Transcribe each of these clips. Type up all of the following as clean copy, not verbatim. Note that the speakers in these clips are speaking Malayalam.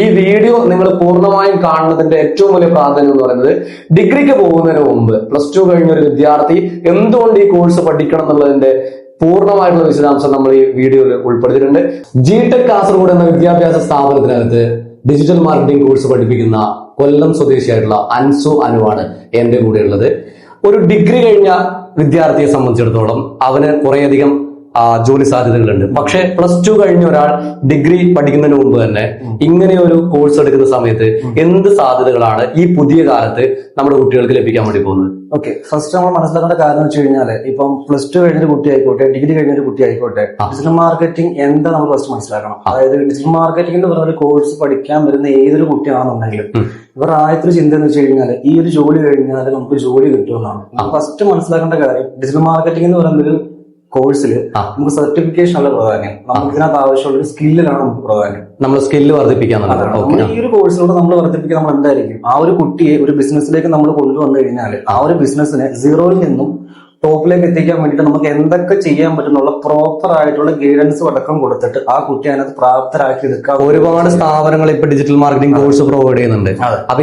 ഈ വീഡിയോ നിങ്ങൾ പൂർണ്ണമായും കാണുന്നതിന്റെ ഏറ്റവും വലിയ പ്രാധാന്യം എന്ന് പറയുന്നത് ഡിഗ്രിക്ക് പോകുന്നതിന് മുമ്പ് +2 കഴിഞ്ഞ ഒരു വിദ്യാർത്ഥി എന്തുകൊണ്ട് ഈ കോഴ്സ് പഠിക്കണം എന്നുള്ളതിന്റെ പൂർണ്ണമായിട്ടുള്ള വിശദാംശം നമ്മൾ ഈ വീഡിയോയിൽ ഉൾപ്പെടുത്തിയിട്ടുണ്ട്. ജിടെക് കാസർഗോഡ് എന്ന വിദ്യാഭ്യാസ സ്ഥാപനത്തിനകത്ത് ഡിജിറ്റൽ മാർക്കറ്റിംഗ് കോഴ്സ് പഠിപ്പിക്കുന്ന കൊല്ലം സ്വദേശിയായിട്ടുള്ള അൻസു അനുവാണ് എന്റെ കൂടെ ഉള്ളത്. ഒരു ഡിഗ്രി കഴിഞ്ഞ വിദ്യാർത്ഥിയെ സംബന്ധിച്ചിടത്തോളം അവന് കുറേയധികം ജോലി സാധ്യതകളുണ്ട്. പക്ഷെ +2 കഴിഞ്ഞ ഒരാൾ ഡിഗ്രി പഠിക്കുന്നതിന് മുമ്പ് തന്നെ ഇങ്ങനെ ഒരു കോഴ്സ് എടുക്കുന്ന സമയത്ത് എന്ത് സാധ്യതകളാണ് ഈ പുതിയ കാലത്ത് നമ്മുടെ കുട്ടികൾക്ക് ലഭിക്കാൻ വേണ്ടി പോകുന്നത്? ഓക്കെ, ഫസ്റ്റ് നമ്മൾ മനസ്സിലാക്കേണ്ട കാര്യം എന്ന് വെച്ച് കഴിഞ്ഞാല് ഇപ്പം +2 കഴിഞ്ഞൊരു കുട്ടി ആയിക്കോട്ടെ, ഡിഗ്രി കഴിഞ്ഞൊരു കുട്ടി ആയിക്കോട്ടെ, ഡിജിറ്റൽ മാർക്കറ്റിംഗ് എന്താ നമ്മൾ ഫസ്റ്റ് മനസ്സിലാക്കണം. അതായത് ഡിജിറ്റൽ മാർക്കറ്റിംഗ് എന്ന് പറയുന്ന ഒരു കോഴ്സ് പഠിക്കാൻ വരുന്ന ഏതൊരു കുട്ടിയാണെന്നുണ്ടെങ്കിലും ഇവർ ആദ്യത്തെ ചിന്ത എന്ന് വെച്ച് കഴിഞ്ഞാല് ഈ ഒരു ജോലി കഴിഞ്ഞാൽ നമുക്ക് ജോലി കിട്ടുമെന്നാണ്. ഫസ്റ്റ് മനസ്സിലാക്കേണ്ട കാര്യം, ഡിജിറ്റൽ മാർക്കറ്റിംഗ് എന്ന് പറയുന്ന ഒരു കോഴ്സിൽ നമുക്ക് സർട്ടിഫിക്കേഷൻ അല്ല പ്രാധാന്യം, നമുക്ക് ഇതിനകത്ത് ആവശ്യമുള്ള ഒരു സ്കില്ലിലാണ് നമുക്ക് പ്രാധാന്യം. നമ്മൾ സ്കില്ല് വർദ്ധിപ്പിക്കാൻ ഈ ഒരു കോഴ്സിലൂടെ നമ്മൾ വർദ്ധിപ്പിക്കാൻ നമ്മൾ എന്തായിരിക്കും, ആ ഒരു കുട്ടിയെ ഒരു ബിസിനസ്സിലേക്ക് നമ്മൾ കൊണ്ടുവന്നു കഴിഞ്ഞാൽ ആ ഒരു ബിസിനസ്സിനെ സീറോയിൽ നിന്നും ടോപ്പിലേക്ക് എത്തിക്കാൻ വേണ്ടിയിട്ട് നമുക്ക് എന്തൊക്കെ ചെയ്യാൻ പറ്റുന്നുള്ള പ്രോപ്പർ ആയിട്ടുള്ള ഗൈഡൻസ് അടക്കം കൊടുത്തിട്ട് ആ കുട്ടി അതിനകത്ത് പ്രാപ്തരാക്കി എടുക്കാം. ഒരുപാട് സ്ഥാപനങ്ങൾ ഇപ്പൊ ഡിജിറ്റൽ മാർക്കറ്റിംഗ് കോഴ്സ് പ്രൊവൈഡ് ചെയ്യുന്നുണ്ട്. അപ്പൊ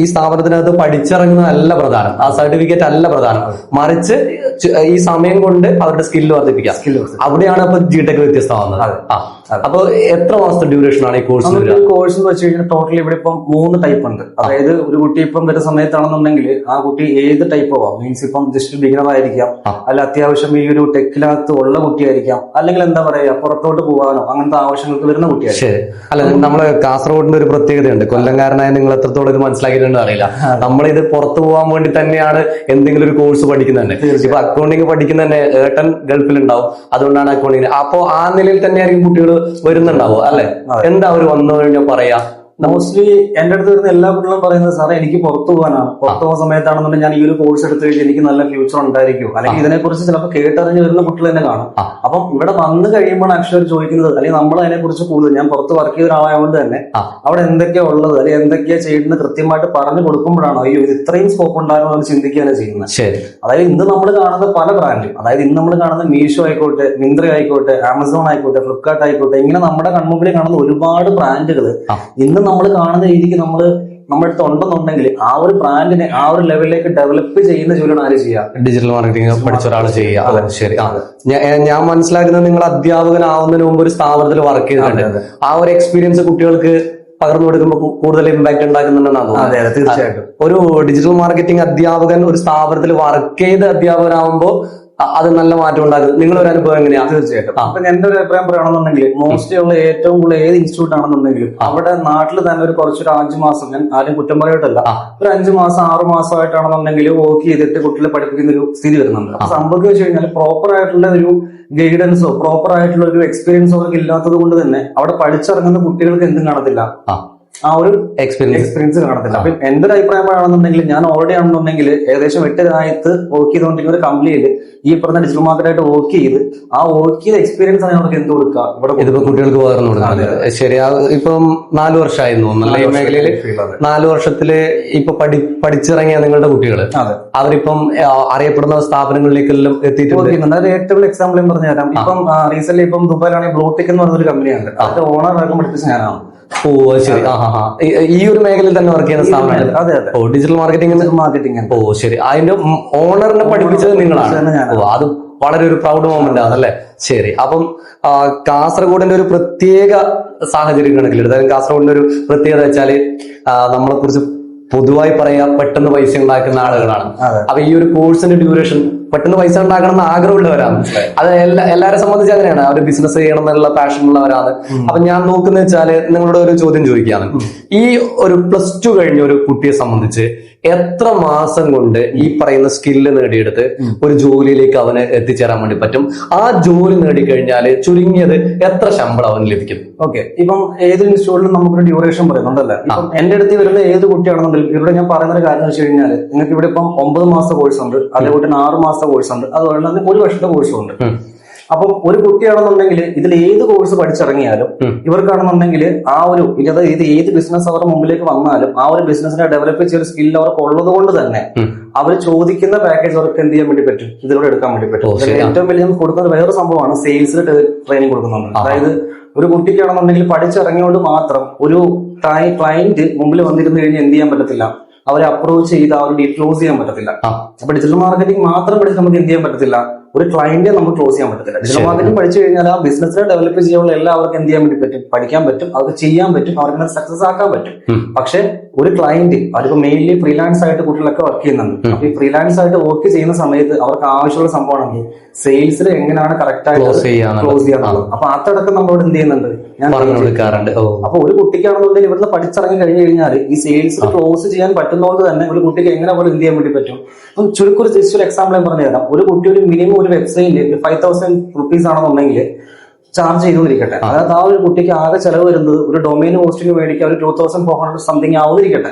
ഈ സ്ഥാപനത്തിനകത്ത് പഠിച്ചിറങ്ങുന്നതല്ല പ്രധാനം, ആ സർട്ടിഫിക്കറ്റ് അല്ല പ്രധാനം, മറിച്ച് ഈ സമയം കൊണ്ട് അവരുടെ സ്കില്ല് വർദ്ധിപ്പിക്കാം. അവിടെയാണ് ഇപ്പൊ ജിടെക് വ്യത്യസ്തമാകുന്നത്. അപ്പൊ എത്ര മാസത്തെ ഡ്യൂറേഷൻ ആണ് ഈ കോഴ്സ്? കോഴ്സ് എന്ന് വെച്ച് കഴിഞ്ഞാൽ ടോട്ടലി ഇവിടെ ഇപ്പം 3 ടൈപ്പ് ഉണ്ട്. അതായത് ഒരു കുട്ടി ഇപ്പം വരുന്ന സമയത്താണെന്നുണ്ടെങ്കിൽ ആ കുട്ടി ഏത് ടൈപ്പ് ആവാം, മീൻസ് ഇപ്പം ജസ്റ്റ് ബിഗിനർ ആയിരിക്കാം, അല്ല അത്യാവശ്യം ഈ ഒരു ടെക്കിനകത്ത് ഉള്ള കുട്ടിയായിരിക്കാം, അല്ലെങ്കിൽ എന്താ പറയാ പുറത്തോട്ട് പോകാനോ അങ്ങനത്തെ ആവശ്യങ്ങൾക്ക് വരുന്ന കുട്ടിയായിരിക്കും. അല്ല, നമ്മള് കാസർഗോഡിന്റെ ഒരു പ്രത്യേകതയുണ്ട്, കൊല്ലംകാരനായ നിങ്ങൾ എത്രത്തോളം ഇത് മനസ്സിലാക്കിയിട്ടുണ്ടോ അറിയില്ല. നമ്മളിത് പുറത്തു പോകാൻ വേണ്ടി തന്നെയാണ് എന്തെങ്കിലും ഒരു കോഴ്സ് പഠിക്കുന്നത്. ഇപ്പൊ അക്കൗണ്ടിങ് പഠിക്കുന്ന തന്നെ ഏട്ടൻ ഗൾഫിലുണ്ടാവും, അതുകൊണ്ടാണ് അക്കൗണ്ടിങ്. അപ്പോ ആ നിലയിൽ തന്നെയായിരിക്കും കുട്ടികൾ വരുന്നുണ്ടാവോ അല്ലെ? എന്താ അവർ വന്നു കഴിഞ്ഞാൽ പറയാ? മോസ്റ്റ്ലി എന്റെ അടുത്ത് വരുന്ന എല്ലാ കുട്ടികളും പറയുന്നത്, സാറേ എനിക്ക് പുറത്തു പോകാനാണ്, പുറത്തു പോകുന്ന സമയത്താണെന്നുണ്ടെങ്കിൽ ഞാൻ ഈ ഒരു കോഴ്സ് എടുത്തു കഴിഞ്ഞാൽ എനിക്ക് നല്ല ഫ്യൂച്ചർ ഉണ്ടായിരിക്കും, അല്ലെങ്കിൽ ഇതിനെക്കുറിച്ച് ചിലപ്പോൾ കേട്ടറിഞ്ഞ് വരുന്ന കുട്ടികൾ തന്നെ കാണും. അപ്പം ഇവിടെ വന്നു കഴിയുമ്പോൾ ആക്ച്വലി ചോദിക്കുന്നത്, അല്ലെങ്കിൽ നമ്മൾ അതിനെക്കുറിച്ച് കൂടുതൽ, ഞാൻ പുറത്ത് വർക്ക് ചെയ്ത ഒരാളായതുകൊണ്ട് തന്നെ അവിടെ എന്തൊക്കെയാ ഉള്ളത് അല്ലെങ്കിൽ എന്തൊക്കെയാ ചെയ്യുന്നത് കൃത്യമായിട്ട് പറഞ്ഞു കൊടുക്കുമ്പോഴാണോ അയ്യോ ഇത് ഇത്രയും സ്കോപ്പ് ഉണ്ടാകുമോ എന്ന് ചിന്തിക്കുകയാണ് ചെയ്യുന്നത്. അതായത് ഇന്ന് നമ്മൾ കാണുന്ന പല ബ്രാൻഡ്, അതായത് ഇന്ന് നമ്മൾ കാണുന്ന മീഷോ ആയിക്കോട്ടെ, മിന്ത്ര ആയിക്കോട്ടെ, ആമസോൺ ആയിക്കോട്ടെ, ഫ്ലിപ്കാർട്ട് ആയിക്കോട്ടെ, ഇങ്ങനെ നമ്മുടെ കൺമുമ്പിൽ കാണുന്ന ഒരുപാട് ബ്രാൻഡുകൾ ഇന്ന് നമ്മൾ കാണുന്ന രീതിക്ക് നമ്മുടെ അടുത്ത് ഉണ്ടെന്നുണ്ടെങ്കിൽ ആ ഒരു ബ്രാൻഡിനെ ആ ഒരു ലെവലിലേക്ക് ഡെവലപ്പ് ചെയ്യുന്ന ജോലിയാണ് ആര് ചെയ്യുക? ഡിജിറ്റൽ മാർക്കറ്റിംഗ് പഠിച്ച ഒരാൾ ചെയ്യുക. ശരി, ഞാൻ മനസ്സിലാക്കുന്നത് നിങ്ങൾ അധ്യാപകനാവുന്നതിന് മുമ്പ് ഒരു സ്ഥാപനത്തിൽ വർക്ക് ചെയ്തിട്ടുണ്ട്. ആ ഒരു എക്സ്പീരിയൻസ് കുട്ടികൾക്ക് പകർന്നു കൊടുക്കുമ്പോൾ കൂടുതൽ ഇമ്പാക്ട് ഉണ്ടാക്കുന്നുണ്ടെന്നാണ്. അതെ, തീർച്ചയായിട്ടും. ഒരു ഡിജിറ്റൽ മാർക്കറ്റിംഗ് അധ്യാപകൻ ഒരു സ്ഥാപനത്തിൽ വർക്ക് ചെയ്ത അധ്യാപകനാവുമ്പോൾ അത് നല്ല മാറ്റം ഉണ്ടാകും. നിങ്ങളൊരു അനുഭവം എങ്ങനെയാ? തീർച്ചയായിട്ടും. അപ്പൊ എന്റെ ഒരു അഭിപ്രായം പറയുകയാണെന്നുണ്ടെങ്കിൽ മോസ്റ്റ്ലി ഉള്ള ഏറ്റവും കൂടുതൽ ഏത് ഇൻസ്റ്റിറ്റ്യൂട്ട് ആണെന്നുണ്ടെങ്കിലും അവിടെ നാട്ടിൽ തന്നെ ഒരു കുറച്ചൊരു 5 മാസം, ഞാൻ ആരും കുറ്റം പറയട്ടല്ല, ഒരു 5 മാസം 6 മാസമായിട്ടാണെന്നുണ്ടെങ്കിൽ വർക്ക് ചെയ്തിട്ട് കുട്ടികളെ പഠിപ്പിക്കുന്ന ഒരു സ്ഥിതി വരുന്നുണ്ട്. അപ്പൊ സംഭവം വെച്ച് കഴിഞ്ഞാൽ പ്രോപ്പർ ആയിട്ടുള്ള ഒരു ഗൈഡൻസോ പ്രോപ്പർ ആയിട്ടുള്ള ഒരു എക്സ്പീരിയൻസോ അവർക്ക് ഇല്ലാത്തത് കൊണ്ട് തന്നെ അവിടെ പഠിച്ചിറങ്ങുന്ന കുട്ടികൾക്ക് എന്തും കാണത്തില്ല, ആ ഒരു എക്സ്പീരിയൻസ് കാണത്തില്ല. അപ്പൊ എന്റെ ഒരു അഭിപ്രായം പറയുകയാണെന്നുണ്ടെങ്കിൽ ഞാൻ ഓൾറെഡി ആണെന്നുണ്ടെങ്കിൽ ഏകദേശം 8 രാജ്യത്ത് വർക്ക് ചെയ്തുകൊണ്ടിരിക്കുന്ന ഒരു കമ്പനിയിൽ ഈ പറഞ്ഞ ഡിജിറ്റൽ മാർക്കറ്റായിട്ട് വർക്ക് ചെയ്ത് ആ വർക്ക് ചെയ്ത എക്സ്പീരിയൻസ് ആണ് അവർക്ക് എന്ത് കൊടുക്കുക, ഇവിടെ ഇതിപ്പോ കുട്ടികൾക്ക് പകർന്നു കൊടുക്കുന്നത്. ശരിയാ, ഇപ്പം 4 വർഷമായിരുന്നു ഈ മേഖലയിൽ. 4 വർഷത്തില് ഇപ്പൊ പഠിച്ചിറങ്ങിയ നിങ്ങളുടെ കുട്ടികൾ അവരിപ്പം അറിയപ്പെടുന്ന സ്ഥാപനങ്ങളിലേക്കെല്ലാം എത്തിയിട്ടുണ്ട്. അത് ഏറ്റവും എക്സാമ്പിൾ ഞാൻ പറഞ്ഞു തരാം. ഇപ്പം റീസെന്റ് ഇപ്പം ദുബായിലാണെങ്കിൽ ബ്ലൂടെക് എന്ന് പറഞ്ഞൊരു കമ്പനിയാണ്, അതിന്റെ ഓണർ ആർക്കും പഠിപ്പിച്ച ഞാനാണ്. ഓ ശരി, ഈ ഒരു മേഖലയിൽ തന്നെ വർക്ക് ചെയ്യുന്ന സ്ഥാപനമാണ്. അതെ അതെ, ഓ ഡിജിറ്റൽ മാർക്കറ്റിംഗ്. ഓ ശരി, അതിന്റെ ഓണറിനെ പഠിപ്പിച്ചത് നിങ്ങളാണ്. ഓ അത് വളരെ ഒരു പ്രൗഡ് മൊമെന്റ് ആണല്ലേ. ശരി, അപ്പം കാസർഗോഡിന്റെ ഒരു പ്രത്യേക സാഹചര്യം കണക്കിലെടുത്ത്, അതായത് കാസർഗോഡിന്റെ ഒരു പ്രത്യേകത വെച്ചാല് നമ്മളെ കുറിച്ച് പൊതുവായി പറയാ പെട്ടെന്ന് പൈസ ഉണ്ടാക്കുന്ന ആളുകളാണ്. അപ്പൊ ഈ ഒരു കോഴ്സിന്റെ ഡ്യൂറേഷൻ പെട്ടെന്ന് പൈസ ഉണ്ടാക്കണം എന്ന് ആഗ്രഹമുള്ളവരാണ്. അത് എല്ലാരെ സംബന്ധിച്ച് അങ്ങനെയാണ്, അവർ ബിസിനസ് ചെയ്യണം എന്നുള്ള പാഷൻ ഉള്ളവരാണ്. അപ്പൊ ഞാൻ നോക്കുന്ന വെച്ചാല് നിങ്ങളോട് ഒരു ചോദ്യം ചോദിക്കുകയാണ്. ഈ ഒരു +2 കഴിഞ്ഞ ഒരു കുട്ടിയെ സംബന്ധിച്ച് എത്ര മാസം കൊണ്ട് ഈ പറയുന്ന സ്കില്ല് നേടിയെടുത്ത് ഒരു ജോലിയിലേക്ക് അവന് എത്തിച്ചേരാൻ വേണ്ടി പറ്റും? ആ ജോലി നേടിക്കഴിഞ്ഞാല് ചുരുങ്ങിയത് എത്ര ശമ്പളം അവന് ലഭിക്കും? ഓക്കെ, ഇപ്പം ഏത് ഇൻസ്റ്റിറ്റ്യൂട്ടിലും നമുക്കൊരു ഡ്യൂറേഷൻ പറയുന്നുണ്ടല്ലേ. ഇപ്പം എന്റെ അടുത്ത് വരുന്ന ഏത് കുട്ടിയാണെന്നുണ്ടെങ്കിൽ ഇവിടെ ഞാൻ പറയുന്ന ഒരു കാര്യം എന്ന് വെച്ച് കഴിഞ്ഞാൽ നിങ്ങൾക്ക് ഇവിടെ ഇപ്പം 9 മാസത്തെ കോഴ്സ് ഉണ്ട്, അതേപോലെ തന്നെ 6 മാസത്തെ കോഴ്സ് ഉണ്ട്, അതുപോലെ തന്നെ 1 വർഷത്തെ കോഴ്സും ഉണ്ട്. അപ്പം ഒരു കുട്ടിയാണെന്നുണ്ടെങ്കിൽ ഇതിൽ ഏത് കോഴ്സ് പഠിച്ചിറങ്ങിയാലും ഇവർക്കാണെന്നുണ്ടെങ്കിൽ ആ ഒരു ഏത് ബിസിനസ് അവരുടെ മുമ്പിലേക്ക് വന്നാലും ആ ഒരു ബിസിനസിനെ ഡെവലപ്പ് ചെയ്ത സ്കിൽ അവർക്ക് ഉള്ളത് കൊണ്ട് തന്നെ അവർ ചോദിക്കുന്ന പാക്കേജ് അവർക്ക് എന്ത് ചെയ്യാൻ വേണ്ടി പറ്റും, ഇതിലൂടെ എടുക്കാൻ വേണ്ടി പറ്റും. ഏറ്റവും വലിയ നമുക്ക് കൊടുക്കുന്ന വേറൊരു സംഭവമാണ് സെയിൽസിൽ ട്രെയിനിങ് കൊടുക്കുന്നുണ്ട്. അതായത് ഒരു കുട്ടിക്കാണെന്നുണ്ടെങ്കിൽ പഠിച്ചിറങ്ങിയോണ്ട് മാത്രം ഒരു ക്ലയന്റ് മുമ്പിൽ വന്നിരുന്നു കഴിഞ്ഞാൽ എന്ത് ചെയ്യാൻ പറ്റത്തില്ല, അവരെ അപ്രോച്ച് ചെയ്ത് അവരുടെ ക്ലോസ് ചെയ്യാൻ പറ്റത്തില്ല. അപ്പൊ ഡിജിറ്റൽ മാർക്കറ്റിംഗ് മാത്രം പഠിച്ച് നമുക്ക് എന്ത് ചെയ്യാൻ പറ്റത്തില്ല, ഒരു ക്ലയന്റിനെ നമുക്ക് ക്ലോസ് ചെയ്യാൻ പറ്റത്തില്ല. ഡിജിറ്റൽ മാർക്കറ്റിംഗ് പഠിച്ചു കഴിഞ്ഞാൽ ആ ബിസിനസിനെ ഡെവലപ്പ് ചെയ്യാനുള്ള എല്ലാവർക്കും എന്ത് ചെയ്യാൻ വേണ്ടി പറ്റും, പഠിക്കാൻ പറ്റും, അവർക്ക് ചെയ്യാൻ പറ്റും, അവർക്ക് സക്സസ് ആക്കാൻ പറ്റും. പക്ഷെ ഒരു ക്ലയന്റ് അവർക്ക് മെയിൻലി ഫ്രീലാൻസ് ആയിട്ട് കുട്ടികളൊക്കെ വർക്ക് ചെയ്യുന്നുണ്ട്. അപ്പൊ ഈ ഫ്രീലാൻസ് ആയിട്ട് വർക്ക് ചെയ്യുന്ന സമയത്ത് അവർക്ക് ആവശ്യമുള്ള സംഭവമാണെങ്കിൽ സെയിൽസിൽ എങ്ങനെയാണ് കറക്റ്റ് ആയിട്ട് ക്ലോസ് ചെയ്യാന്നുള്ളത്. അപ്പൊ അതടക്കം നമ്മളോട് എന്ത് ചെയ്യുന്നുണ്ട്, ഞാൻ കൊടുക്കാറുണ്ട്. അപ്പൊ ഒരു കുട്ടിക്കാണെന്നുണ്ടെങ്കിൽ ഇവിടുന്ന് പഠിച്ചിറങ്ങി കഴിഞ്ഞു കഴിഞ്ഞാൽ ഈ സെയിൽസിൽ ക്ലോസ് ചെയ്യാൻ പറ്റുന്നതുകൊണ്ട് തന്നെ ഒരു കുട്ടിക്ക് എങ്ങനെ പോലെ എന്ത് ചെയ്യാൻ വേണ്ടി പറ്റും. അപ്പം ചുരുക്കം ഒരു എക്സാമ്പിൾ ഞാൻ പറഞ്ഞു തരാം. ഒരു കുട്ടി ഒരു മിനിമം ഒരു വെബ്സൈറ്റിൽ 5000 rupees ആണെന്നുണ്ടെങ്കിൽ ചാർജ് ചെയ്തുകൊണ്ടിരിക്കട്ടെ. അതായത് ആ ഒരു കുട്ടിക്ക് ആകെ ചെലവ് വരുന്നത് ഒരു ഡൊമൈൻ ഹോസ്റ്റിംഗ് മേടിക്കാൻ ഒരു 2400 സംതിങ് ആവുന്നിരിക്കട്ടെ.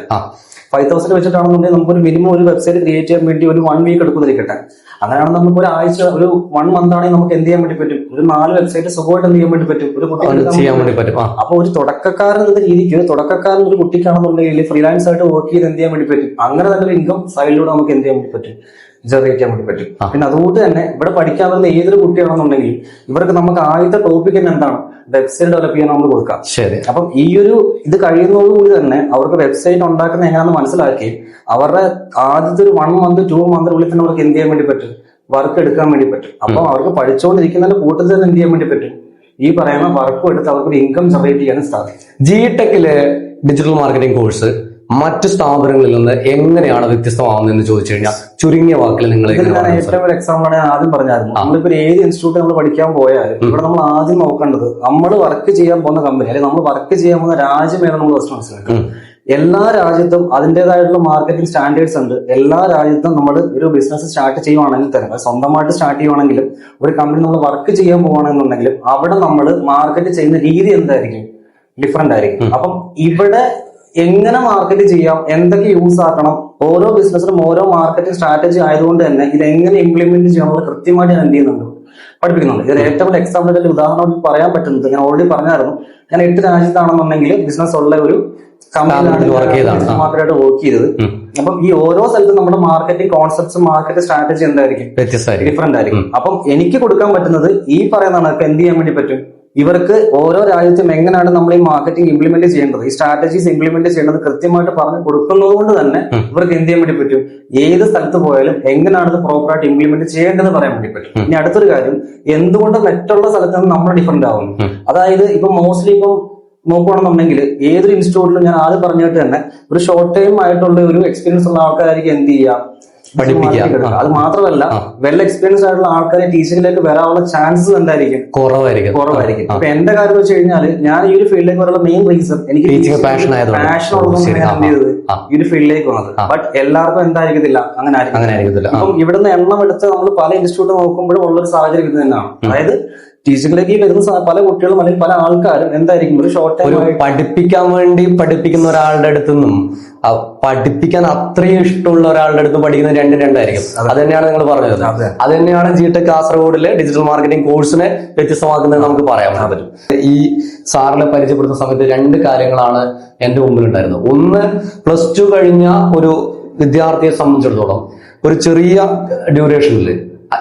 5000 വെച്ചിട്ടാണെന്നുണ്ടെങ്കിൽ നമുക്കൊരു മിനിമം ഒരു വെബ്സൈറ്റ് ക്രിയേറ്റ് ചെയ്യാൻ വേണ്ടി ഒരു 1 week എടുക്കുന്നിരിക്കട്ടെ. അങ്ങനെയാണ് നമുക്ക് ഒരു ആഴ്ച ഒരു 1 month ആണെങ്കിൽ നമുക്ക് എന്ത് ചെയ്യാൻ വേണ്ടി പറ്റും, ഒരു 4 വെബ്സൈറ്റ് സുഖമായിട്ട് എന്ത് ചെയ്യാൻ വേണ്ടി പറ്റും, ഒരു കുട്ടിക്ക്. അപ്പൊ ഒരു തുടക്കക്കാരൻ എന്ന രീതിക്ക് തുടക്കക്കാരൻ ഒരു കുട്ടിക്കാണെന്നുണ്ടെങ്കിൽ ഫ്രീലാൻസ് ആയിട്ട് വർക്ക് ചെയ്ത് എന്ത് ചെയ്യാൻ വേണ്ടി പറ്റും, അങ്ങനെ തന്നെ ഒരു ഇൻകം സൈഡിലൂടെ നമുക്ക് എന്ത് ചെയ്യാൻ വേണ്ടി പറ്റും, ജനറേറ്റ് ചെയ്യാൻ വേണ്ടി പറ്റും. പിന്നെ അതുകൊണ്ട് തന്നെ ഇവിടെ പഠിക്കാൻ വരുന്ന ഏതൊരു കുട്ടിയാണെന്നുണ്ടെങ്കിൽ ഇവർക്ക് നമുക്ക് ആദ്യത്തെ ടോപ്പിക് തന്നെ എന്താണ്, വെബ്സൈറ്റ് ഡെവലപ്പ് ചെയ്യാൻ നമ്മൾ കൊടുക്കാം. ശരി. അപ്പം ഈ ഒരു ഇത് കഴിയുന്നതോടുകൂടി തന്നെ അവർക്ക് വെബ്സൈറ്റ് ഉണ്ടാക്കുന്ന എങ്ങനെയാണെന്ന് മനസ്സിലാക്കി അവരുടെ ആദ്യത്തെ ഒരു 1 month 2 month തന്നെ അവർക്ക് എന്ത് ചെയ്യാൻ വേണ്ടി പറ്റും, വർക്ക് എടുക്കാൻ വേണ്ടി പറ്റും. അപ്പൊ അവർക്ക് പഠിച്ചുകൊണ്ടിരിക്കുന്നതിന്റെ കൂട്ടത്തിൽ തന്നെ എന്ത് ചെയ്യാൻ വേണ്ടി പറ്റും, ഈ പറയുന്ന വർക്കും എടുത്ത് അവർക്ക് ഇൻകം ജനറേറ്റ് ചെയ്യാൻ സാധിക്കും. ജിടെക്കിലെ ഡിജിറ്റൽ മാർക്കറ്റിംഗ് കോഴ്സ് മറ്റു സ്ഥാപനങ്ങളിൽ നിന്ന് എങ്ങനെയാണ് വ്യത്യസ്തമാവുന്നതെന്ന് ചോദിച്ചു കഴിഞ്ഞാൽ ചുരുങ്ങിയ വാക്കിൽ നിങ്ങൾ ഏറ്റവും ഒരു എക്സാമ്പിൾ ഞാൻ ആദ്യം പറഞ്ഞായിരുന്നു. നമ്മളിപ്പോ ഏത് ഇൻസ്റ്റിറ്റ്യൂട്ട് നമ്മൾ പഠിക്കാൻ പോയാലും ഇവിടെ നമ്മൾ ആദ്യം നോക്കേണ്ടത് നമ്മൾ വർക്ക് ചെയ്യാൻ പോകുന്ന കമ്പനി അല്ലെങ്കിൽ നമ്മൾ വർക്ക് ചെയ്യാൻ പോകുന്ന രാജ്യം ഏതാണ് നമ്മൾ ഫസ്റ്റ് മനസ്സിലാക്കുക. എല്ലാ രാജ്യത്തും അതിൻ്റെതായിട്ടുള്ള മാർക്കറ്റിംഗ് സ്റ്റാൻഡേർഡ്സ് ഉണ്ട്. എല്ലാ രാജ്യത്തും നമ്മൾ ഒരു ബിസിനസ് സ്റ്റാർട്ട് ചെയ്യുവാണെങ്കിൽ തന്നെ സ്വന്തമായിട്ട് സ്റ്റാർട്ട് ചെയ്യുവാണെങ്കിലും ഒരു കമ്പനി നമ്മൾ വർക്ക് ചെയ്യാൻ പോകുകയാണെന്നുണ്ടെങ്കിലും അവിടെ നമ്മൾ മാർക്കറ്റ് ചെയ്യുന്ന രീതി എന്തായിരിക്കും, ഡിഫറെന്റ് ആയിരിക്കും. അപ്പം ഇവിടെ എങ്ങനെ മാർക്കറ്റ് ചെയ്യാം, എന്തൊക്കെ യൂസ് ആക്കണം, ഓരോ ബിസിനസ്സിനും ഓരോ മാർക്കറ്റിംഗ് സ്ട്രാറ്റജി ആയതുകൊണ്ട് തന്നെ ഇത് എങ്ങനെ ഇംപ്ലിമെന്റ് ചെയ്യണമെന്ന് കൃത്യമായിട്ട് ഞാൻ എന്ത് ചെയ്യുന്നുണ്ട്, പഠിപ്പിക്കുന്നുണ്ട്. ഇതിന് ഏറ്റവും വലിയ എക്സാമ്പിൾ ഉദാഹരണം പറയാൻ പറ്റുന്നത് ഞാൻ ഓൾറെഡി പറഞ്ഞായിരുന്നു. ഞാൻ 8 രാജ്യത്താണെന്നുണ്ടെങ്കിൽ ബിസിനസ് ഉള്ള ഒരു കമ്പനിയായിട്ട് വർക്ക് ചെയ്തത്. അപ്പം ഈ ഓരോ സ്ഥലത്തും നമ്മുടെ മാർക്കറ്റിംഗ് കോൺസെപ്റ്റ്സും മാർക്കറ്റ് സ്ട്രാറ്റജി എന്തായിരിക്കും, ഡിഫറെന്റ് ആയിരിക്കും. അപ്പം എനിക്ക് കൊടുക്കാൻ പറ്റുന്നത് ഈ പറയുന്നതാണ് എന്ത് ചെയ്യാൻ വേണ്ടി പറ്റും, ഇവർക്ക് ഓരോ രാജ്യത്തും എങ്ങനെയാണ് നമ്മൾ ഈ മാർക്കറ്റിംഗ് ഇംപ്ലിമെന്റ് ചെയ്യേണ്ടത്, ഈ സ്ട്രാറ്റജീസ് ഇംപ്ലിമെന്റ് ചെയ്യേണ്ടത് കൃത്യമായിട്ട് പറഞ്ഞു കൊടുക്കുന്നത് കൊണ്ട് തന്നെ ഇവർക്ക് എന്ത് ചെയ്യാൻ വേണ്ടി പറ്റും, ഏത് സ്ഥലത്ത് പോയാലും എങ്ങനെയാണ് ഇത് പ്രോപ്പറായിട്ട് ഇംപ്ലിമെന്റ് ചെയ്യേണ്ടതെന്ന് പറയാൻ വേണ്ടി പറ്റും. ഇനി അടുത്തൊരു കാര്യം, എന്തുകൊണ്ട് മറ്റുള്ള സ്ഥലത്ത് നിന്ന് നമ്മൾ ഡിഫറെന്റ് ആവുന്നു. അതായത് ഇപ്പൊ മോസ്റ്റ്ലി ഇപ്പം നോക്കുകയാണെന്നുണ്ടെങ്കിൽ ഏതൊരു ഇൻസ്റ്റിറ്റ്യൂട്ടിലും ഞാൻ ആദ്യം പറഞ്ഞിട്ട് തന്നെ ഒരു ഷോർട്ട് ടൈം ആയിട്ടുള്ള ഒരു എക്സ്പീരിയൻസ് ഉള്ള ആൾക്കാരായിരിക്കും എന്ത് ചെയ്യുക, പഠിപ്പിക്കുക. അത് മാത്രമല്ല വെൽ എക്സ്പീരിയൻസ് ആയിട്ടുള്ള ആൾക്കാരെ ടീച്ചിങ്ങിലേക്ക് വരാനുള്ള ചാൻസസ് എന്തായിരിക്കും, കുറവായിരിക്കും. അപ്പൊ എന്റെ കാര്യം വെച്ച് കഴിഞ്ഞാൽ ഞാൻ ഈ ഒരു ഫീൽഡിലേക്ക് വരാനുള്ള മെയിൻ റീസൺ എനിക്ക് പാഷൻ ഉള്ളതുകൊണ്ട് ഞാൻ എന്ത് ചെയ്തത് ഈ ഒരു ഫീൽഡിലേക്ക് വന്നത്. ബട്ട് എല്ലാവർക്കും എന്തായിരിക്കത്തില്ല, അങ്ങനെ ആയിരിക്കത്തില്ല. അപ്പം ഇവിടുന്ന് എണ്ണം എടുത്ത് നമ്മൾ പല ഇൻസ്റ്റിറ്റ്യൂട്ട് നോക്കുമ്പോഴും ഉള്ളൊരു സാഹചര്യം ഇത് തന്നെയാണ്. അതായത് ടീച്ചിങ്ങിലേക്ക് വരുന്ന പല കുട്ടികളും അല്ലെങ്കിൽ പല ആൾക്കാരും എന്തായിരിക്കും ഒരു ഷോർട്ട് ടൈം പഠിപ്പിക്കാൻ വേണ്ടി പഠിപ്പിക്കുന്ന ഒരാളുടെ അടുത്തു നിന്നും പഠിപ്പിക്കാൻ അത്രയും ഇഷ്ടമുള്ള ഒരാളുടെ അടുത്ത് പഠിക്കുന്നത് രണ്ടായിരിക്കും. അത് തന്നെയാണ് നിങ്ങൾ പറഞ്ഞത്. അത് തന്നെയാണ് ജിടെക് കാസർഗോഡിലെ ഡിജിറ്റൽ മാർക്കറ്റിംഗ് കോഴ്സിനെ വ്യത്യസ്തമാക്കുന്നത് നമുക്ക് പറയാൻ പറ്റും. ഈ സാറിനെ പരിചയപ്പെടുത്തുന്ന സമയത്ത് 2 കാര്യങ്ങളാണ് എന്റെ മുമ്പിലുണ്ടായിരുന്നത്. ഒന്ന്, +2 കഴിഞ്ഞ ഒരു വിദ്യാർത്ഥിയെ സംബന്ധിച്ചിടത്തോളം ഒരു ചെറിയ ഡ്യൂറേഷനിൽ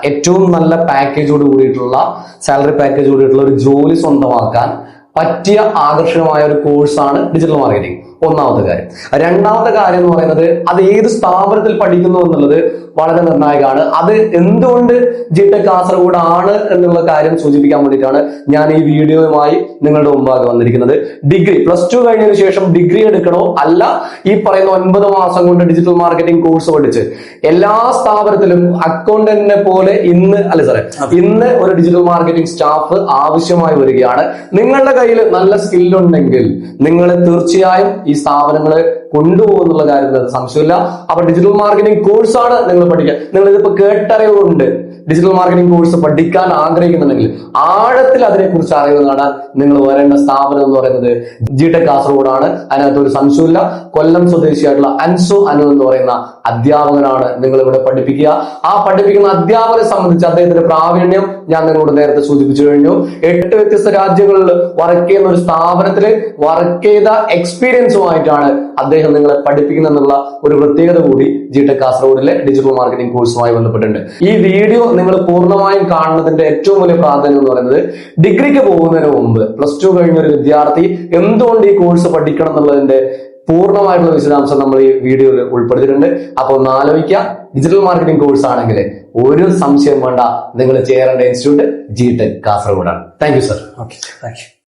ഏറ്റവും നല്ല പാക്കേജോട് കൂടിയിട്ടുള്ള സാലറി പാക്കേജ് കൂടിയിട്ടുള്ള ഒരു ജോലി സ്വന്തമാക്കാൻ പറ്റിയ ആകർഷകമായ ഒരു കോഴ്സാണ് ഡിജിറ്റൽ മാർക്കറ്റിംഗ്. ഒന്നാമത്തെ കാര്യം. രണ്ടാമത്തെ കാര്യം എന്ന് പറയുന്നത് അത് ഏത് സ്ഥാപനത്തിൽ പഠിക്കുന്നു എന്നുള്ളത് വളരെ നിർണായകമാണ്. അത് എന്തുകൊണ്ട് ജിടെക് കാസർഗോഡ് ആണ് എന്നുള്ള കാര്യം സൂചിപ്പിക്കാൻ വേണ്ടിയിട്ടാണ് ഞാൻ ഈ വീഡിയോയുമായി നിങ്ങളുടെ മുമ്പാകെ വന്നിരിക്കുന്നത്. ഡിഗ്രി +2 കഴിഞ്ഞതിന് ശേഷം ഡിഗ്രി എടുക്കണോ, അല്ല ഈ പറയുന്ന 9 മാസം കൊണ്ട് ഡിജിറ്റൽ മാർക്കറ്റിംഗ് കോഴ്സ് പഠിച്ച് എല്ലാ സ്ഥാപനത്തിലും അക്കൗണ്ടന്റിനെ പോലെ ഇന്ന് ഒരു ഡിജിറ്റൽ മാർക്കറ്റിംഗ് സ്റ്റാഫ് ആവശ്യമായി വരികയാണ്. നിങ്ങളുടെ കയ്യിൽ നല്ല സ്കില്ലുണ്ടെങ്കിൽ നിങ്ങൾ തീർച്ചയായും ഈ സ്ഥാപനങ്ങളെ കൊണ്ടുപോകുന്നുള്ള കാര്യത്തിൽ സംശയമില്ല. അപ്പൊ ഡിജിറ്റൽ മാർക്കറ്റിംഗ് കോഴ്സാണ് നിങ്ങൾ പഠിക്കുക. നിങ്ങൾ ഇതിപ്പോ കേട്ടറിവുണ്ട്. ഡിജിറ്റൽ മാർക്കറ്റിംഗ് കോഴ്സ് പഠിക്കാൻ ആഗ്രഹിക്കുന്നുണ്ടെങ്കിൽ ആഴത്തിൽ അതിനെക്കുറിച്ച് അറിയുന്നതാണ് നിങ്ങൾ വരേണ്ട സ്ഥാപനം എന്ന് പറയുന്നത് ജിടെക് കാസർഗോഡ് ആണ്. അതിനകത്ത് ഒരു സംശയമില്ല. കൊല്ലം സ്വദേശിയായിട്ടുള്ള അൻസു അനു എന്ന് പറയുന്ന അധ്യാപകനാണ് നിങ്ങൾ ഇവിടെ പഠിപ്പിക്കുക. ആ പഠിപ്പിക്കുന്ന അധ്യാപകനെ സംബന്ധിച്ച് അദ്ദേഹത്തിന്റെ പ്രാവീണ്യം ഞാൻ നിങ്ങളോട് നേരത്തെ സൂചിപ്പിച്ചു കഴിഞ്ഞു. 8 വ്യത്യസ്ത രാജ്യങ്ങളിൽ വർക്ക് വർക്ക് ചെയ്യുന്ന ഒരു സ്ഥാപനത്തിൽ വർക്ക് ചെയ്ത എക്സ്പീരിയൻസുമായിട്ടാണ് അദ്ദേഹം നിങ്ങളെ പഠിപ്പിക്കുന്നത് എന്നുള്ള ഒരു പ്രത്യേകത കൂടി ജിടെക് കാസർഗോഡിലെ ഡിജിറ്റൽ മാർക്കറ്റിംഗ് കോഴ്സുമായി ബന്ധപ്പെട്ടുണ്ട്. ഈ വീഡിയോ നിങ്ങൾ പൂർണ്ണമായും കാണുന്നതിന്റെ ഏറ്റവും വലിയ പ്രാധാന്യം എന്ന് പറയുന്നത്, ഡിഗ്രിക്ക് പോകുന്നതിന് മുമ്പ് +2 കഴിഞ്ഞ ഒരു വിദ്യാർത്ഥി എന്തുകൊണ്ട് ഈ കോഴ്സ് പഠിക്കണം എന്നുള്ളതിന്റെ പൂർണ്ണമായിട്ടുള്ള വിശദാംശം നമ്മൾ ഈ വീഡിയോയിൽ ഉൾപ്പെടുത്തിയിട്ടുണ്ട്. അപ്പൊ ഒന്ന് ആലോചിക്കുക, ഡിജിറ്റൽ മാർക്കറ്റിംഗ് കോഴ്സ് ആണെങ്കിൽ ഒരു സംശയം വേണ്ട, നിങ്ങൾ ചേരേണ്ട ഇൻസ്റ്റിറ്റ്യൂട്ട് ജിടെക് കാസർഗോഡാണ്. Thank you sir. Okay, thank U.